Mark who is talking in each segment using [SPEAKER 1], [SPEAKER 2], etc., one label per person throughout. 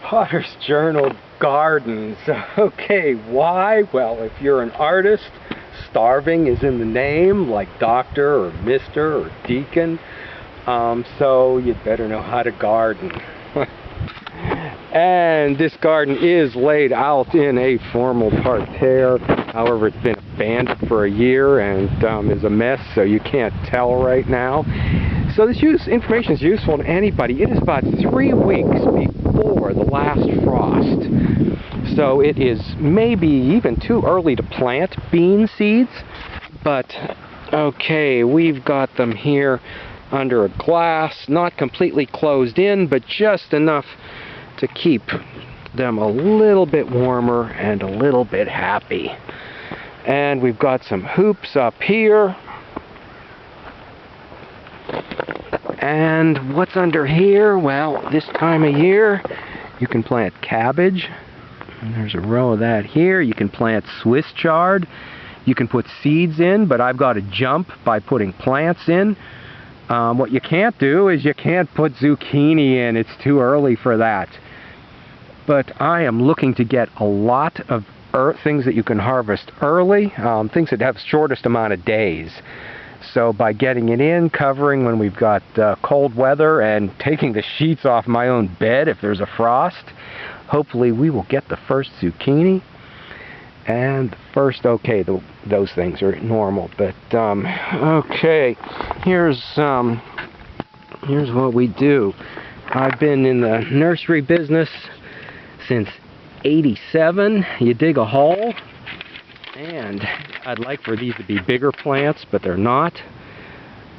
[SPEAKER 1] Potter's Journal Gardens. Okay, why? Well, if you're an artist, starving is in the name, like doctor or mister or deacon. So you'd better know how to garden. And this garden is laid out in a formal parterre. However, it's been abandoned for a year and is a mess, so you can't tell right now. So this information is useful to anybody. It is about 3 weeks before the last frost. So it is maybe even too early to plant bean seeds. But, okay, we've got them here under a glass, not completely closed in, but just enough to keep them a little bit warmer and a little bit happy. And we've got some hoops up here. And what's under here? Well, this time of year, you can plant cabbage. And there's a row of that here. You can plant Swiss chard. You can put seeds in, but I've got to jump by putting plants in. What you can't do is you can't put zucchini in. It's too early for that. But I am looking to get a lot of things that you can harvest early, things that have shortest amount of days. So by getting it in, covering when we've got cold weather, and taking the sheets off my own bed if there's a frost, hopefully we will get the first zucchini. And first, okay, those things are normal, but okay, here's what we do. I've been in the nursery business since '87. You dig a hole, and I'd like for these to be bigger plants, but they're not.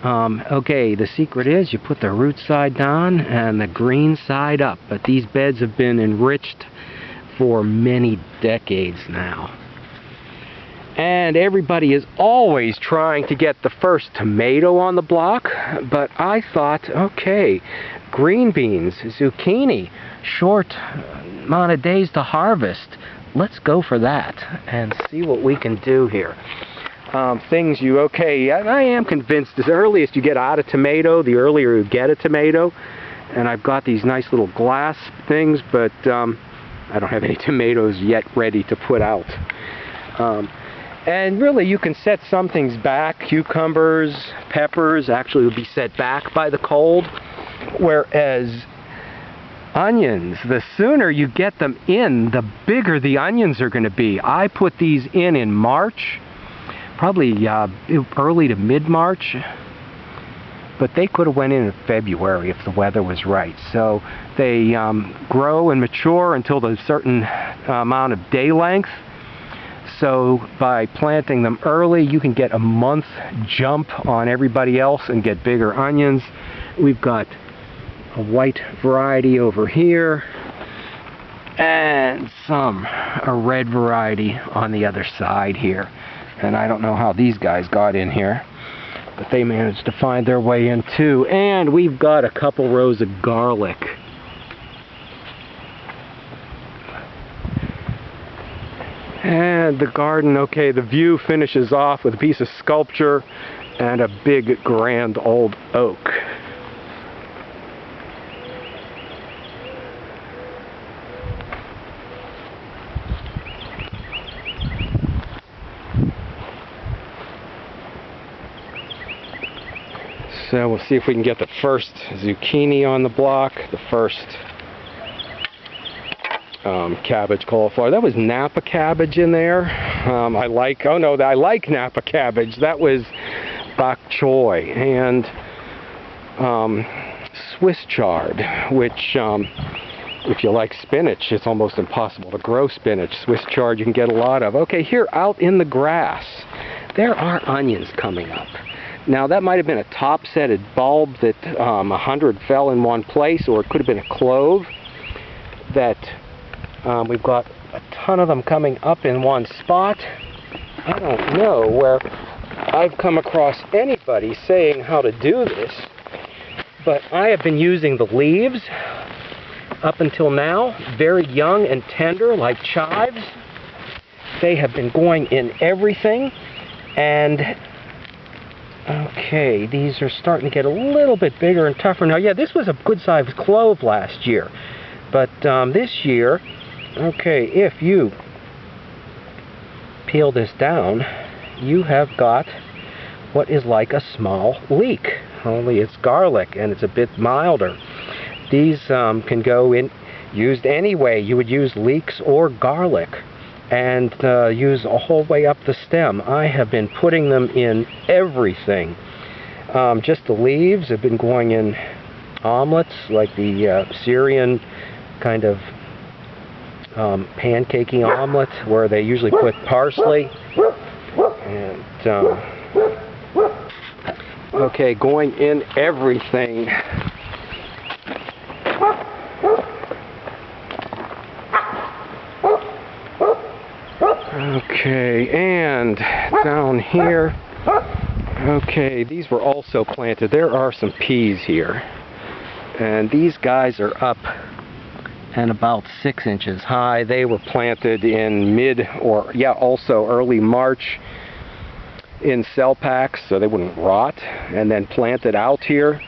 [SPEAKER 1] Okay, the secret is you put the root side down and the green side up, but these beds have been enriched for many decades now. And everybody is always trying to get the first tomato on the block, but I thought, okay, green beans, zucchini, short amount of days to harvest. Let's go for that and see what we can do here. I am convinced the earliest you get out a tomato, the earlier you get a tomato. And I've got these nice little glass things, but I don't have any tomatoes yet ready to put out. And really, you can set some things back. Cucumbers, peppers actually will be set back by the cold. Whereas onions, the sooner you get them in, the bigger the onions are going to be. I put these in March, probably early to mid-March. But they could have went in February if the weather was right. So they grow and mature until a certain amount of day length. So by planting them early, you can get a month jump on everybody else and get bigger onions. We've got a white variety over here and a red variety on the other side here. And I don't know how these guys got in here, but they managed to find their way in too. And we've got a couple rows of garlic. And the garden, okay, the view finishes off with a piece of sculpture and a big grand old oak. So we'll see if we can get the first zucchini on the block, the first cabbage, cauliflower. That was Napa cabbage in there. I like Napa cabbage. That was bok choy and Swiss chard, which if you like spinach, it's almost impossible to grow spinach. Swiss chard you can get a lot of. Okay, here out in the grass, there are onions coming up. Now that might have been a top-setted bulb that 100 fell in one place, or it could have been a clove that we've got a ton of them coming up in one spot. I don't know where I've come across anybody saying how to do this, but I have been using the leaves up until now, very young and tender like chives. They have been going in everything, and okay, these are starting to get a little bit bigger and tougher now. Yeah, this was a good-sized clove last year. But this year, okay, if you peel this down, you have got what is like a small leek, only it's garlic and it's a bit milder. These can go in used any way. You would use leeks or garlic, and use a whole way up the stem. I have been putting them in everything. Just the leaves have been going in omelets, like the Syrian kind of pancaking omelet, where they usually put parsley. And okay, going in everything. Okay, and down here, okay, these were also planted. There are some peas here, and these guys are up and about 6 inches high. They were planted in also early March in cell packs so they wouldn't rot, and then planted out here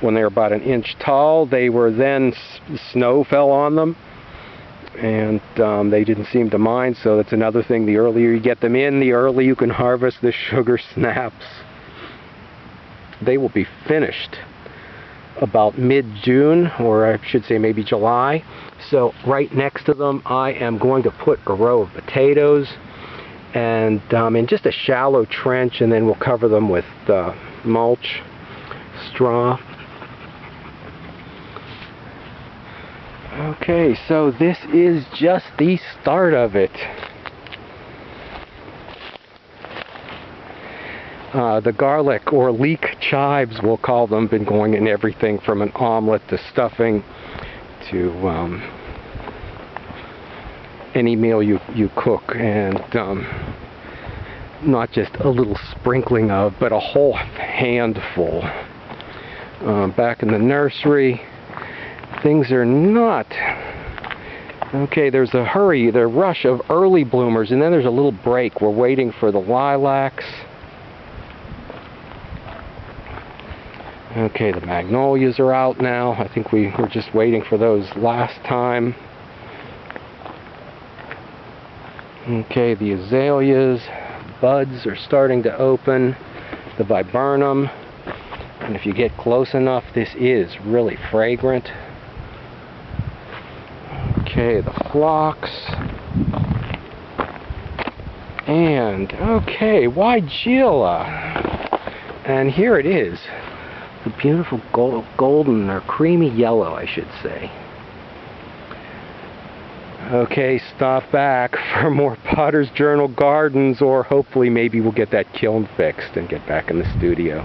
[SPEAKER 1] when they were about 1 inch tall. They were then, snow fell on them, and they didn't seem to mind, so that's another thing. The earlier you get them in, the earlier you can harvest the sugar snaps. They will be finished about mid-June, or I should say maybe July. So right next to them I am going to put a row of potatoes, and in just a shallow trench, and then we'll cover them with mulch, straw. Okay, so this is just the start of it. The garlic, or leek chives we'll call them, been going in everything from an omelet to stuffing to any meal you cook, and not just a little sprinkling of, but a whole handful. Back in the nursery, things are not okay. There's a rush of early bloomers, and then there's a little break. We're waiting for the lilacs. Okay, the magnolias are out now. I think we were just waiting for those last time. Okay, the azaleas, buds are starting to open. The viburnum, and if you get close enough, this is really fragrant. Okay, the phlox. And, okay, Weigela. And here it is. The beautiful golden, or creamy yellow, I should say. Okay, stop back for more Potter's Journal Gardens, or hopefully maybe we'll get that kiln fixed and get back in the studio.